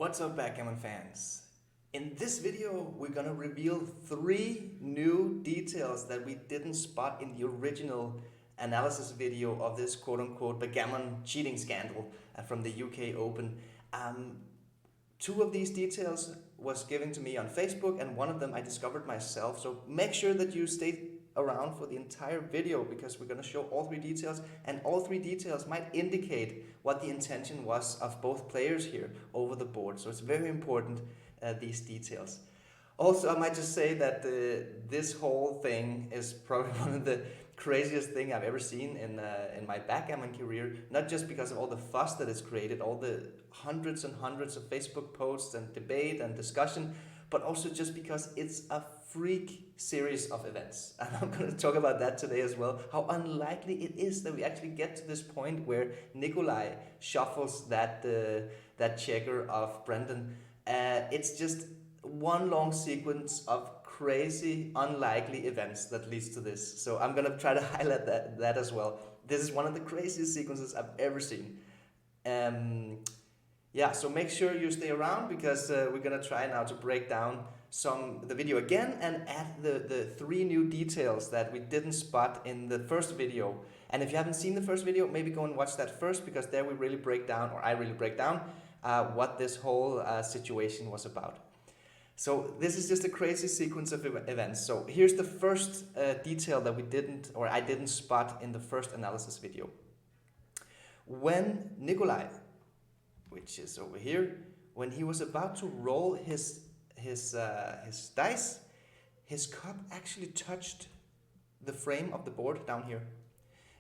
What's up, Backgammon fans? In this video, we're gonna reveal 3 new details that we didn't spot in the original analysis video of this quote-unquote Backgammon cheating scandal from the UK Open. 2 of these details was given to me on Facebook, and one of them I discovered myself. So make sure that you stay around for the entire video, because we're going to show all 3 details, and all 3 details might indicate what the intention was of both players here over the board. So it's very important, these details. Also, I might just say that this whole thing is probably one of the craziest thing I've ever seen in my backgammon career. Not just because of all the fuss that it's created, all the hundreds and hundreds of Facebook posts and debate and discussion, but also just because it's a freak series of events. And I'm going to talk about that today as well. How unlikely it is that we actually get to this point where Nikolai shuffles that checker of Brendan. It's just one long sequence of crazy, unlikely events that leads to this. So I'm going to try to highlight that as well. This is one of the craziest sequences I've ever seen. Yeah, so make sure you stay around, because we're going to try now to break down the video again and add the 3 new details that we didn't spot in the first video. And if you haven't seen the first video, maybe go and watch that first, because there we really break down, or I really break down, what this whole situation was about. So this is just a crazy sequence of events. So here's the first detail that I didn't spot in the first analysis video. When Nikolai, which is over here, when he was about to roll his dice, his cup actually touched the frame of the board down here.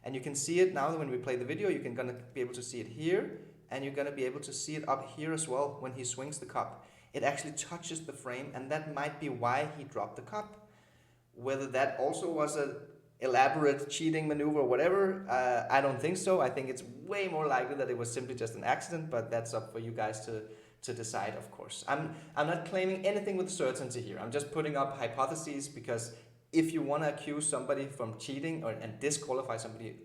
And you can see it now when we play the video. You're gonna be able to see it here, and you're gonna be able to see it up here as well when he swings the cup. It actually touches the frame, and that might be why he dropped the cup. Whether that also was an elaborate cheating maneuver or whatever, I don't think so. I think it's way more likely that it was simply just an accident, but that's up for you guys to decide, of course. I'm not claiming anything with certainty here. I'm just putting up hypotheses, because if you want to accuse somebody from cheating and disqualify somebody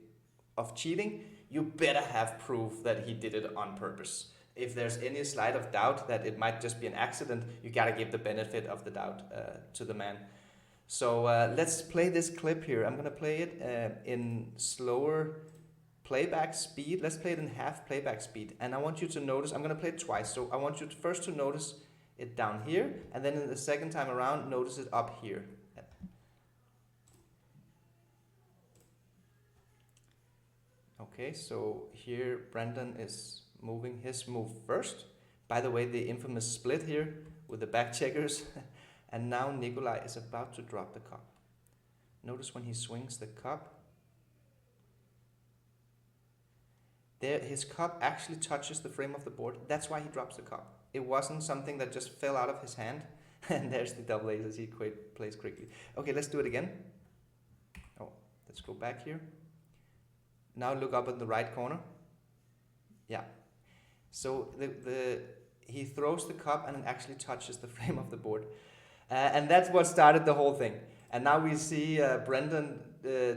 of cheating, you better have proof that he did it on purpose. If there's any slight of doubt that it might just be an accident, you gotta give the benefit of the doubt to the man. So let's play this clip here. I'm gonna play it in slower playback speed. Let's play it in half playback speed. And I want you to notice, I'm gonna play it twice. So I want you first to notice it down here, and then in the second time around, notice it up here. Okay, so here Brendan is moving his move first. By the way, the infamous split here with the back checkers. And now Nikolai is about to drop the cup. Notice when he swings the cup, there his cup actually touches the frame of the board. That's why he drops the cup. It wasn't something that just fell out of his hand. And there's the double ace as he plays quickly. Okay, let's do it again. Oh, let's go back here. Now look up in the right corner. Yeah. So he throws the cup and it actually touches the frame of the board. And that's what started the whole thing. And now we see Brendan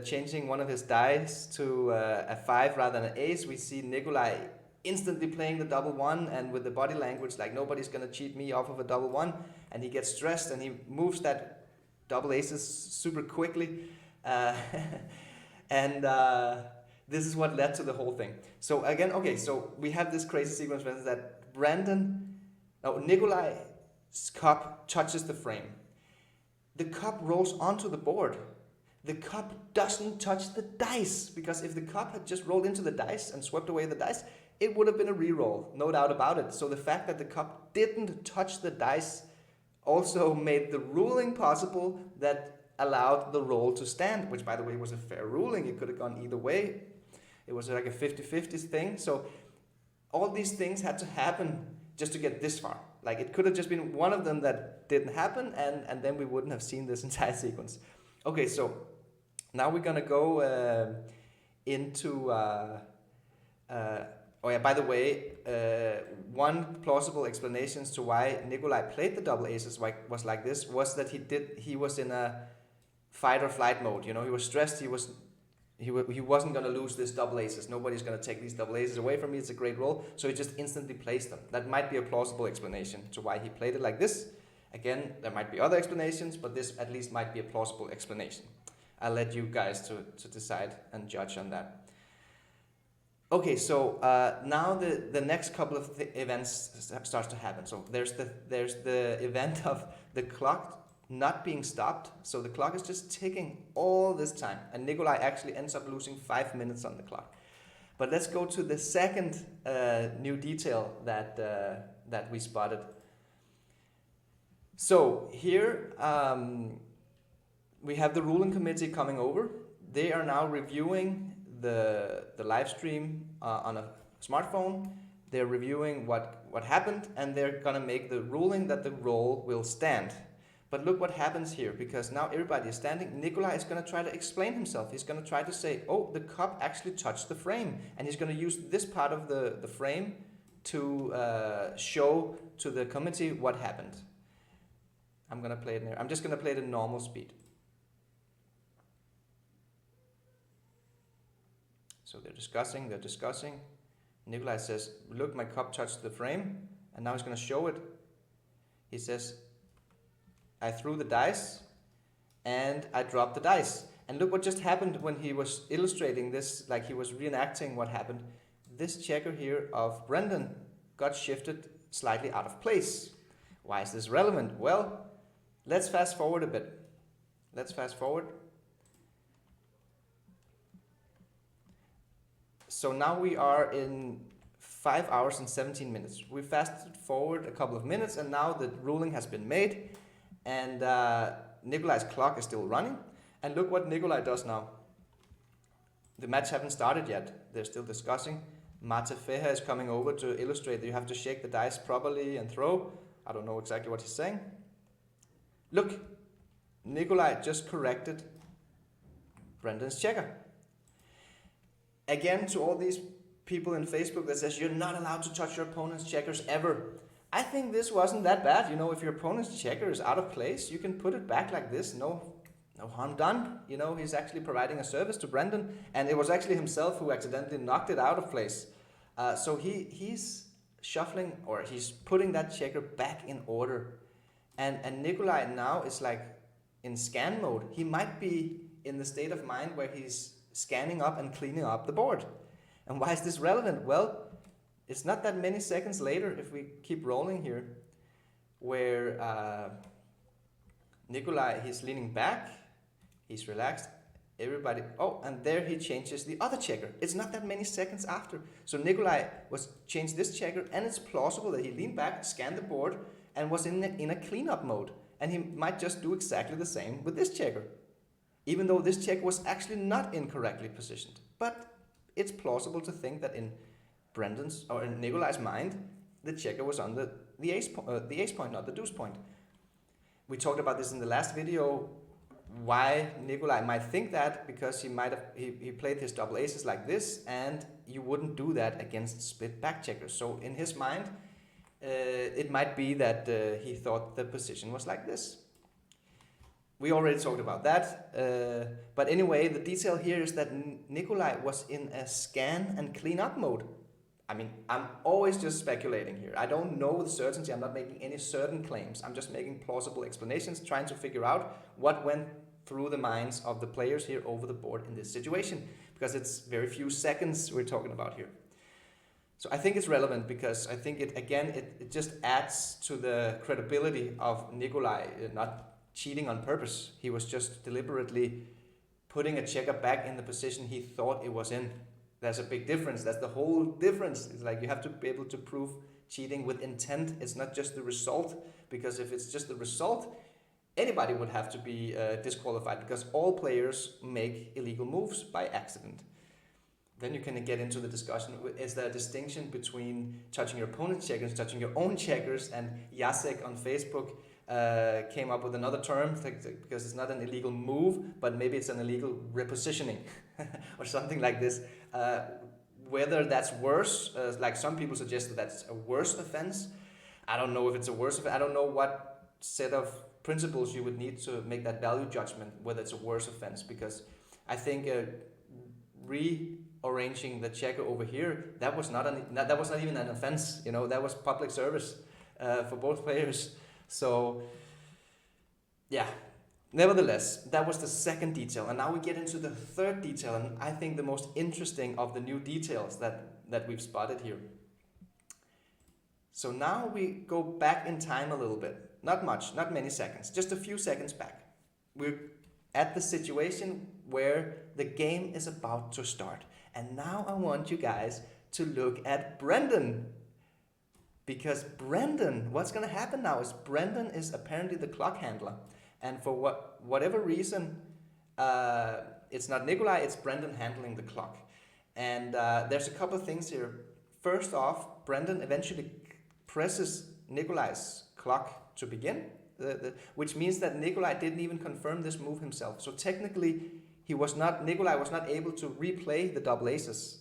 changing one of his dice to a 5 rather than an ace. We see Nikolai instantly playing the double 1, and with the body language like nobody's going to cheat me off of a double 1. And he gets stressed and he moves that double aces super quickly. This is what led to the whole thing. So again, okay, so we have this crazy sequence that Nikolai's cup touches the frame. The cup rolls onto the board. The cup doesn't touch the dice, because if the cup had just rolled into the dice and swept away the dice, it would have been a re-roll, no doubt about it. So the fact that the cup didn't touch the dice also made the ruling possible that allowed the roll to stand, which by the way was a fair ruling. It could have gone either way. It was like a 50-50 thing. So all these things had to happen just to get this far. Like it could have just been one of them that didn't happen, and then we wouldn't have seen this entire sequence. Okay, so now we're gonna go into oh yeah, by the way, one plausible explanation as to why Nikolai played the double aces was like this, was that he was in a fight or flight mode. You know, he was stressed, he was he wasn't going to lose this double aces. Nobody's going to take these double aces away from me. It's a great roll. So he just instantly placed them. That might be a plausible explanation to why he played it like this. Again, there might be other explanations, but this at least might be a plausible explanation. I'll let you guys to decide and judge on that. Okay, so now the next couple of events starts to happen. So there's the event of the clock not being stopped. So the clock is just ticking all this time, and Nikolai actually ends up losing 5 minutes on the clock. But let's go to the second new detail that we spotted. So here we have the ruling committee coming over. They are now reviewing the live stream on a smartphone. They're reviewing what happened, and they're gonna make the ruling that the roll will stand. But look what happens here, because now everybody is standing. Nikolai is gonna try to explain himself. He's gonna try to say, oh, the cup actually touched the frame, and he's gonna use this part of the frame to show to the committee what happened. I'm gonna play it there. I'm just gonna play it in normal speed. So they're discussing. Nikolai says, look, my cup touched the frame, and now he's going to show it. He says, I threw the dice, and I dropped the dice. And look what just happened when he was illustrating this, like he was reenacting what happened. This checker here of Brendan got shifted slightly out of place. Why is this relevant? Well, let's fast forward a bit. Let's fast forward. So now we are in 5 hours and 17 minutes. We fasted forward a couple of minutes, and now the ruling has been made, and Nikolai's clock is still running. And look what Nikolai does now. The match haven't started yet. They're still discussing. Mate Feha is coming over to illustrate that you have to shake the dice properly and throw. I don't know exactly what he's saying. Look, Nikolai just corrected Brendan's checker. Again, to all these people in Facebook that says you're not allowed to touch your opponent's checkers ever. I think this wasn't that bad. You know, if your opponent's checker is out of place, you can put it back like this. No harm done. You know, he's actually providing a service to Brendan, and it was actually himself who accidentally knocked it out of place. So he's shuffling, or he's putting that checker back in order. And Nikolai now is like in scan mode. He might be in the state of mind where he's scanning up and cleaning up the board. And why is this relevant? Well, it's not that many seconds later, if we keep rolling here, where Nikolai, he's leaning back, he's relaxed, everybody, oh, and there he changes the other checker. It's not that many seconds after. So Nikolai was changed this checker, and it's plausible that he leaned back, scanned the board, and was in a cleanup mode. And he might just do exactly the same with this checker, even though this check was actually not incorrectly positioned. But it's plausible to think that in Brendan's or in Nikolai's mind, the checker was on the ace point, not the deuce point. We talked about this in the last video, why Nikolai might think that, because he played his double aces like this, and you wouldn't do that against split back checkers. So in his mind, it might be that he thought the position was like this. We already talked about that, but anyway, the detail here is that Nikolai was in a scan and clean up mode. I mean, I'm always just speculating here. I don't know with certainty. I'm not making any certain claims. I'm just making plausible explanations, trying to figure out what went through the minds of the players here over the board in this situation, because it's very few seconds we're talking about here. So I think it's relevant because I think it just adds to the credibility of Nikolai not cheating on purpose. He was just deliberately putting a checker back in the position he thought it was in. There's a big difference. That's the whole difference. It's like you have to be able to prove cheating with intent. It's not just the result, because if it's just the result, anybody would have to be disqualified, because all players make illegal moves by accident. Then you can get into the discussion, is there a distinction between touching your opponent's checkers, touching your own checkers? And Jacek on Facebook came up with another term, because it's not an illegal move, but maybe it's an illegal repositioning or something like this. Whether that's worse, like some people suggest that that's a worse offense. I don't know if it's a worse offense. I don't know what set of principles you would need to make that value judgment, whether it's a worse offense, because I think rearranging the checker over here, that was not even an offense. You know, that was public service for both players. So yeah, nevertheless, that was the second detail, and now we get into the third detail, and I think the most interesting of the new details that we've spotted here. So now we go back in time a little bit. Not much, not many seconds, just a few seconds back. We're at the situation where the game is about to start. And now I want you guys to look at Brendan. Because Brendan, what's going to happen now is Brendan is apparently the clock handler. And for whatever reason, it's not Nikolai, it's Brendan handling the clock. And there's a couple of things here. First off, Brendan eventually presses Nikolai's clock to begin, which means that Nikolai didn't even confirm this move himself. So technically, Nikolai was not able to replay the double aces.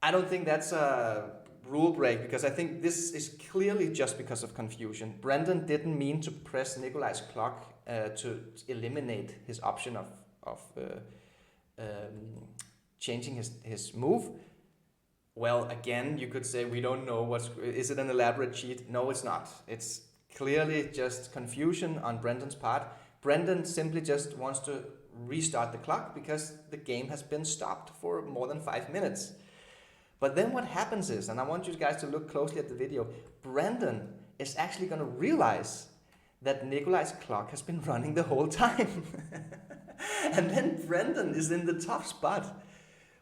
I don't think that's a rule break, because I think this is clearly just because of confusion. Brendan didn't mean to press Nikolai's clock to eliminate his option of changing his move. Well, again, you could say we don't know is it an elaborate cheat? No, it's not. It's clearly just confusion on Brendan's part. Brendan simply just wants to restart the clock because the game has been stopped for more than 5 minutes. But then what happens is, and I want you guys to look closely at the video, Brendan is actually going to realize that Nikolai's clock has been running the whole time. And then Brendan is in the tough spot.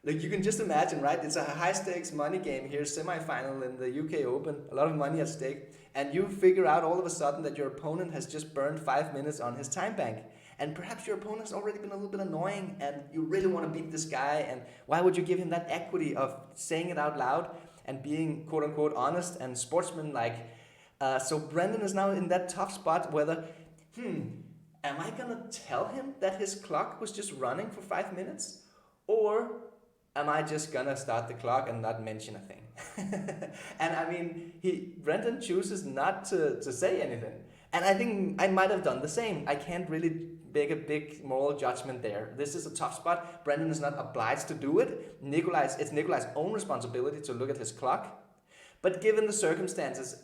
Like, you can just imagine, right? It's a high stakes money game here, semi-final in the UK Open, a lot of money at stake. And you figure out all of a sudden that your opponent has just burned 5 minutes on his time bank. And perhaps your opponent has already been a little bit annoying and you really want to beat this guy. And why would you give him that equity of saying it out loud and being quote unquote honest and sportsmanlike? So Brendan is now in that tough spot whether, am I going to tell him that his clock was just running for 5 minutes? Or am I just gonna start the clock and not mention a thing? And I mean, Brendan chooses not to say anything. And I think I might have done the same. I can't really make a big moral judgment there. This is a tough spot. Brendan is not obliged to do it. It's Nikolai's own responsibility to look at his clock. But given the circumstances,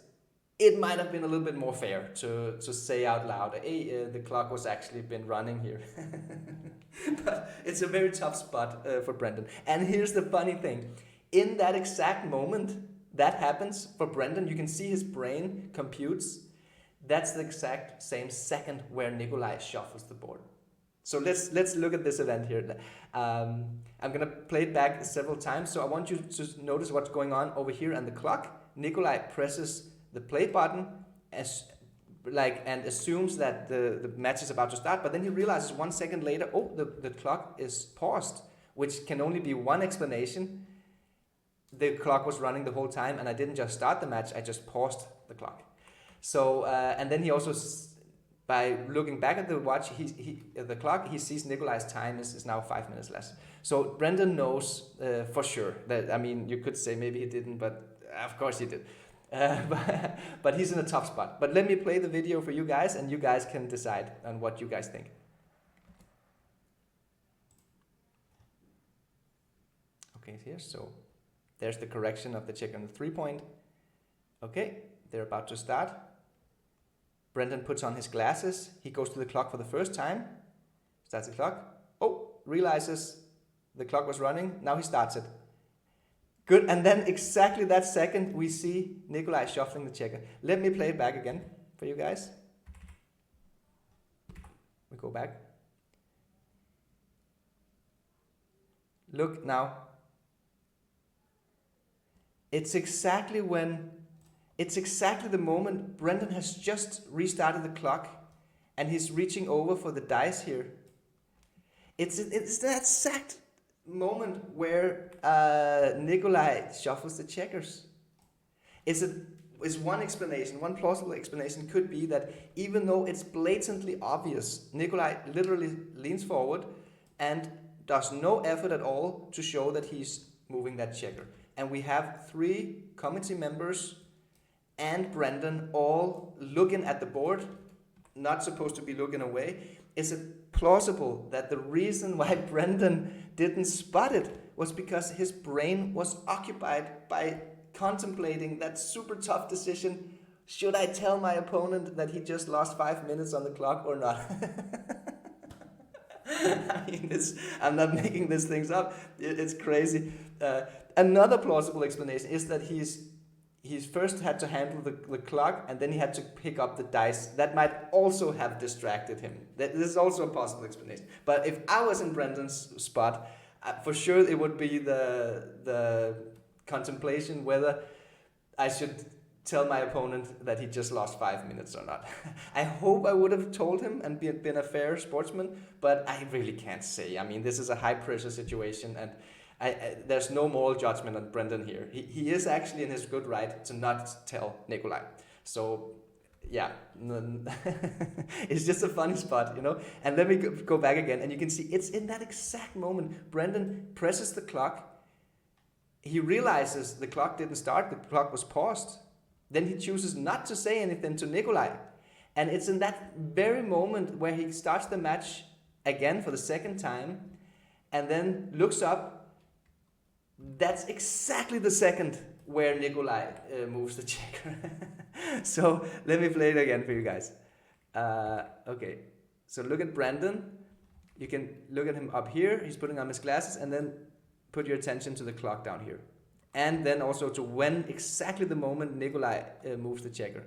it might have been a little bit more fair to say out loud, hey, the clock was actually been running here. But it's a very tough spot for Brendan. And here's the funny thing. In that exact moment that happens for Brendan, you can see his brain computes. That's the exact same second where Nikolai shuffles the board. So let's look at this event here. I'm going to play it back several times. So I want you to notice what's going on over here on the clock. Nikolai presses the play button and assumes that the match is about to start, but then he realizes 1 second later, the clock is paused, which can only be one explanation. The clock was running the whole time and I didn't just start the match, I just paused the clock. So and then he also, by looking back at the watch, the clock, he sees Nikolai's time is now 5 minutes less. So Brendan knows for sure that, I mean, you could say maybe he didn't, but of course he did. But he's in a tough spot. But let me play the video for you guys and you guys can decide on what you guys think. Okay, here, so there's the correction of the check on the 3 point. Okay, they're about to start. Brendan puts on his glasses. He goes to the clock for the first time. Starts the clock. Realizes the clock was running. Now he starts it. Good, and then exactly that second we see Nikolai shuffling the checker. Let me play it back again for you guys. We go back. Look now. It's exactly the moment Brendan has just restarted the clock and he's reaching over for the dice here. It's that exact moment where Nikolai shuffles the checkers. Is one explanation, one plausible explanation could be that even though it's blatantly obvious, Nikolai literally leans forward and does no effort at all to show that he's moving that checker. And we have 3 committee members and Brendan all looking at the board, not supposed to be looking away. is it plausible that the reason why Brendan didn't spot it was because his brain was occupied by contemplating that super tough decision? Should I tell my opponent that he just lost 5 minutes on the clock or not? I mean, I'm not making these things up. It's crazy. Another plausible explanation is that he's first had to handle the clock, and then he had to pick up the dice. That might also have distracted him. This is also a possible explanation. But if I was in Brendan's spot, for sure it would be the contemplation whether I should tell my opponent that he just lost 5 minutes or not. I hope I would have told him and been a fair sportsman, but I really can't say. I mean, this is a high pressure situation, and there's no moral judgment on Brendan here. He is actually in his good right to not tell Nikolai. So yeah, it's just a funny spot, you know. And let me go back again, and you can see it's in that exact moment Brendan presses the clock. He realizes the clock didn't start, the clock was paused. Then he chooses not to say anything to Nikolai. And it's in that very moment where he starts the match again for the second time and then looks up. That's exactly the second where Nikolai moves the checker. So let me play it again for you guys. Okay, so look at Brendan. You can look at him up here. He's putting on his glasses, and then put your attention to the clock down here. And then also to when exactly the moment Nikolai moves the checker.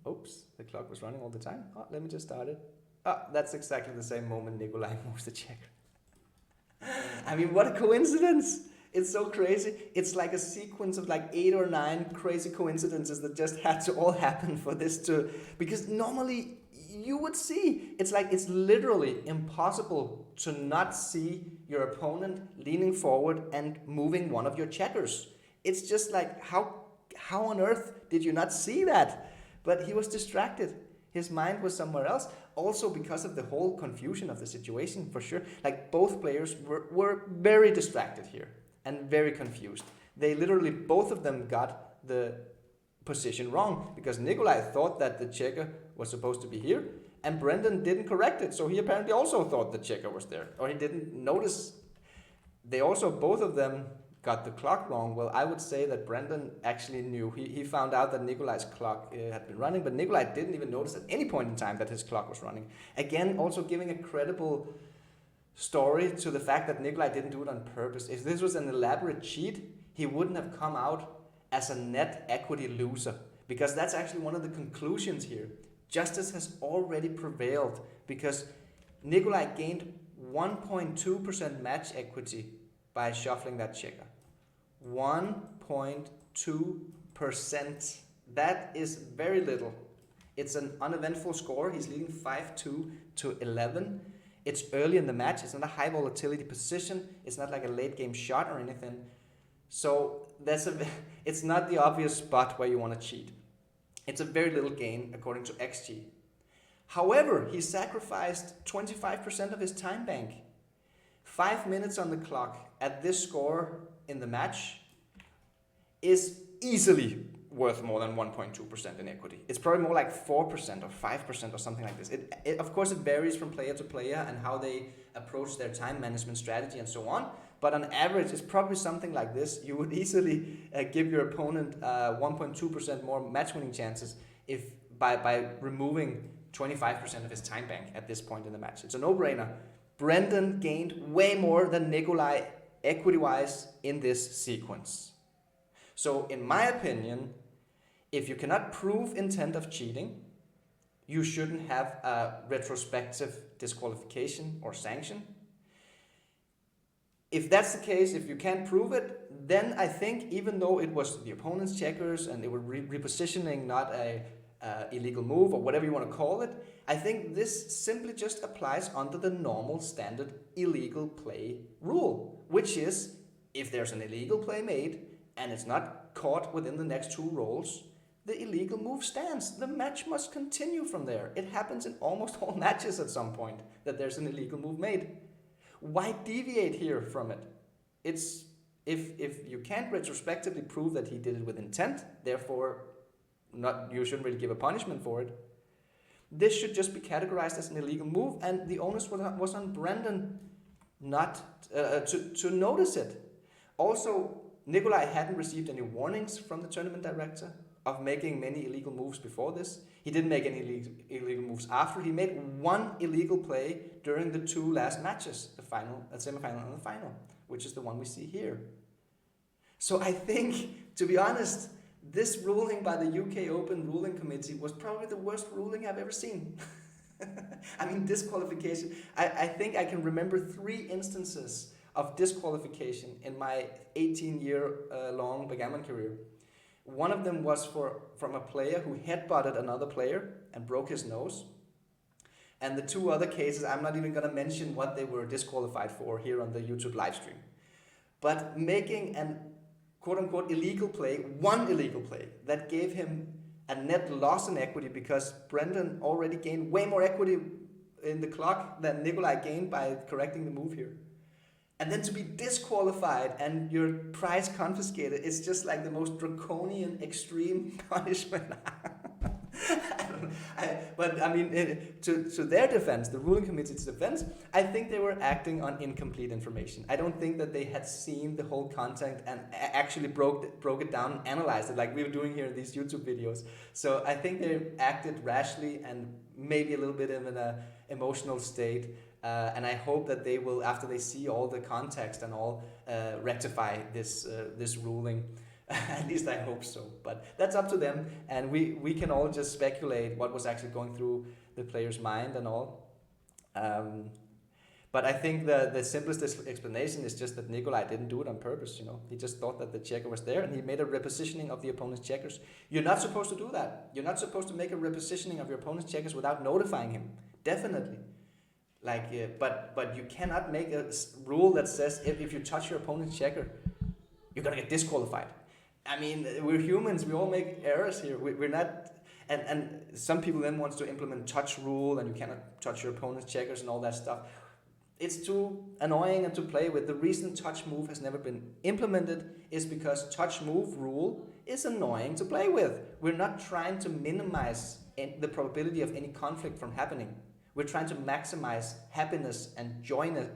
Oops, the clock was running all the time. Oh, let me just start it. Oh, that's exactly the same moment Nikolai moves the checker. I mean, what a coincidence! It's so crazy. It's like a sequence of like 8 or 9 crazy coincidences that just had to all happen for this to... Because normally you would see, it's like it's literally impossible to not see your opponent leaning forward and moving one of your checkers. It's just like, how on earth did you not see that? But he was distracted. His mind was somewhere else. Also because of the whole confusion of the situation, for sure. Like both players were very distracted here and very confused. They literally, both of them got the position wrong because Nikolai thought that the checker was supposed to be here and Brendan didn't correct it. So he apparently also thought the checker was there, or he didn't notice. They also, both of them got the clock wrong. Well, I would say that Brendan actually knew. He found out that Nikolai's clock had been running, but Nikolai didn't even notice at any point in time that his clock was running. Again, also giving a credible story to the fact that Nikolai didn't do it on purpose. If this was an elaborate cheat, he wouldn't have come out as a net equity loser, because that's actually one of the conclusions here. Justice has already prevailed because Nikolai gained 1.2% match equity by shuffling that checker. 1.2%. That is very little. It's an uneventful score. He's leading 5-2 to 11. It's early in the match. It's not a high volatility position. It's not like a late game shot or anything. So it's not the obvious spot where you want to cheat. It's a very little gain according to XG. However, he sacrificed 25% of his time bank. 5 minutes on the clock at this score in the match is easily worth more than 1.2% in equity. It's probably more like 4% or 5% or something like this. Of course, it varies from player to player and how they approach their time management strategy and so on. But on average, it's probably something like this. You would easily give your opponent 1.2% more match-winning chances if by removing 25% of his time bank at this point in the match. It's a no-brainer. Brendan gained way more than Nikolai equity-wise in this sequence. So in my opinion, if you cannot prove intent of cheating, you shouldn't have a retrospective disqualification or sanction. If that's the case, if you can't prove it, then I think even though it was the opponent's checkers and they were repositioning, not a illegal move or whatever you want to call it, I think this simply just applies under the normal standard illegal play rule, which is if there's an illegal play made and it's not caught within the next 2 rolls, the illegal move stands. The match must continue from there. It happens in almost all matches at some point that there's an illegal move made. Why deviate here from it? It's If you can't retrospectively prove that he did it with intent, therefore you shouldn't really give a punishment for it. This should just be categorized as an illegal move, and the onus was on Brendan not to notice it. Also, Nikolai hadn't received any warnings from the tournament director of making many illegal moves before this. He didn't make any illegal moves after. He made one illegal play during the 2 last matches, the final, the semi-final and the final, which is the one we see here. So I think, to be honest, this ruling by the UK Open Ruling Committee was probably the worst ruling I've ever seen. I mean, disqualification. I think I can remember 3 instances of disqualification in my 18-year-long backgammon career. One of them was from a player who headbutted another player and broke his nose. And the 2 other cases, I'm not even going to mention what they were disqualified for here on the YouTube live stream. But making an quote-unquote illegal play, one illegal play, that gave him a net loss in equity because Brendan already gained way more equity in the clock than Nikolai gained by correcting the move here. And then to be disqualified and your prize confiscated, it's just like the most draconian, extreme punishment. But I mean, to their defense, the ruling committee's defense, I think they were acting on incomplete information. I don't think that they had seen the whole content and actually broke it down and analyzed it like we were doing here in these YouTube videos. So I think they acted rashly and maybe a little bit in an emotional state. And I hope that they will, after they see all the context and all, rectify this ruling. At least I hope so. But that's up to them, and we can all just speculate what was actually going through the player's mind and all. But I think the simplest explanation is just that Nikolai didn't do it on purpose. He just thought that the checker was there, and he made a repositioning of the opponent's checkers. You're not supposed to do that. You're not supposed to make a repositioning of your opponent's checkers without notifying him. Definitely. But you cannot make a rule that says if you touch your opponent's checker, you're gonna get disqualified. I mean, we're humans. We all make errors here. We're not, and some people then want to implement touch rule, and you cannot touch your opponent's checkers and all that stuff. It's too annoying and to play with. The reason touch move has never been implemented is because touch move rule is annoying to play with. We're not trying to minimize the probability of any conflict from happening. We're trying to maximize happiness and joyfulness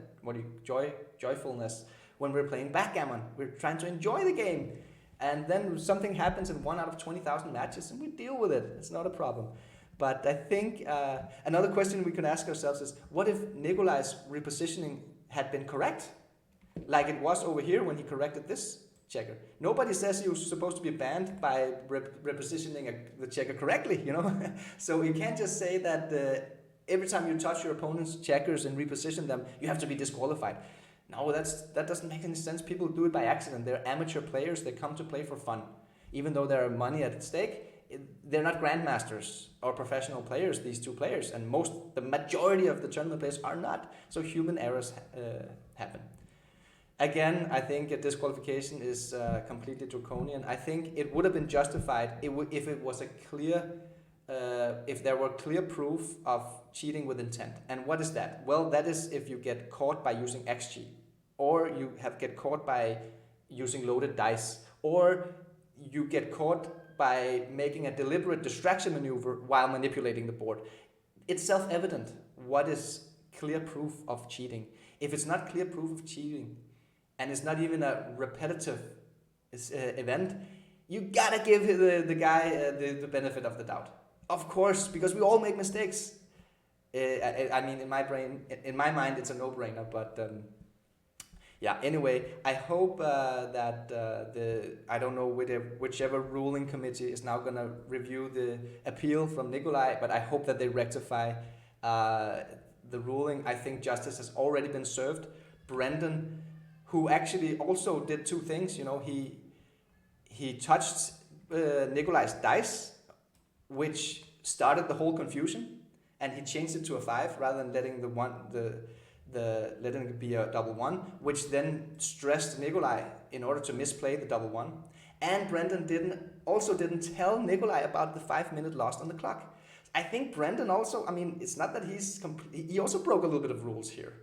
when we're playing backgammon. We're trying to enjoy the game. And then something happens in 1 out of 20,000 matches, and we deal with it. It's not a problem. But I think another question we can ask ourselves is, what if Nikolai's repositioning had been correct? Like it was over here when he corrected this checker. Nobody says he was supposed to be banned by repositioning the checker correctly, So you can't just say that every time you touch your opponent's checkers and reposition them, you have to be disqualified. No, that doesn't make any sense. People do it by accident. They're amateur players. They come to play for fun. Even though there are money at stake, they're not grandmasters or professional players, these 2 players. And the majority of the tournament players are not. So human errors happen. Again, I think a disqualification is completely draconian. I think it would have been justified if it was if there were clear proof of cheating with intent. And what is that? Well, that is if you get caught by using XG, or you get caught by using loaded dice, or you get caught by making a deliberate distraction maneuver while manipulating the board. It's self-evident what is clear proof of cheating. If it's not clear proof of cheating, and it's not even a repetitive event, you gotta give the guy the benefit of the doubt. Of course, because we all make mistakes. I mean, in my mind, it's a no-brainer. But yeah. Anyway, I hope that I don't know whichever ruling committee is now gonna review the appeal from Nikolai, but I hope that they rectify the ruling. I think justice has already been served. Brendan, who actually also did 2 things. He touched Nikolai's dice, which started the whole confusion, and he changed it to a 5 rather than letting letting it be a double 1, which then stressed Nikolai in order to misplay the double 1. And Brendan didn't tell Nikolai about the 5-minute lost on the clock. I think Brendan also, it's not that he also broke a little bit of rules here.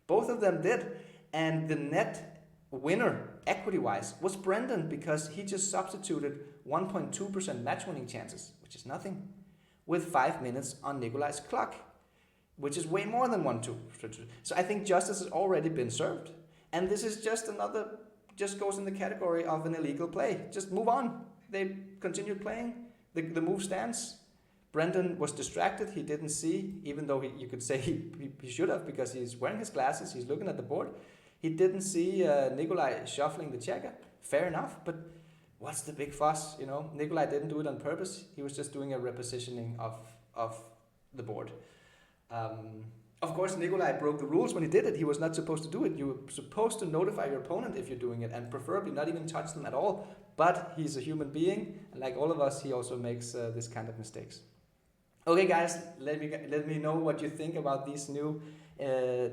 Both of them did, and the net winner equity-wise was Brendan, because he just substituted 1.2% match winning chances, which is nothing, with 5 minutes on Nikolaj's clock, which is way more than 1-2. So I think justice has already been served. And this is just goes in the category of an illegal play. Just move on. They continued playing. The move stands. Brendan was distracted. He didn't see, even though you could say he should have, because he's wearing his glasses. He's looking at the board. He didn't see Nikolaj shuffling the checker. Fair enough, but what's the big fuss? You know, Nikolaj didn't do it on purpose. He was just doing a repositioning of the board. Of course, Nikolaj broke the rules when he did it. He was not supposed to do it. You were supposed to notify your opponent if you're doing it, and preferably not even touch them at all. But he's a human being, and like all of us, he also makes this kind of mistakes. Okay, guys, let me know what you think about these new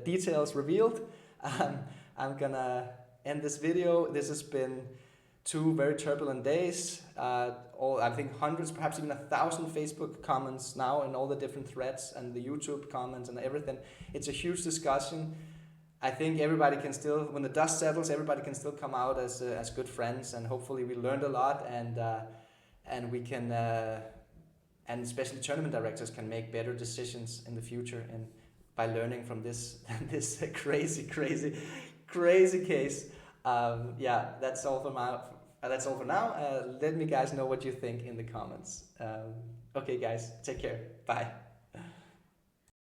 details revealed. I'm gonna end this video. This has been 2 very turbulent days. I think hundreds, perhaps even 1,000 Facebook comments now, and all the different threads and the YouTube comments and everything. It's a huge discussion. I think everybody can still, when the dust settles, everybody can still come out as good friends, and hopefully we learned a lot, and we can, and especially tournament directors can make better decisions in the future, and by learning from this crazy case. Yeah, that's all for now. Let me guys know what you think in the comments. Okay, guys, take care. Bye.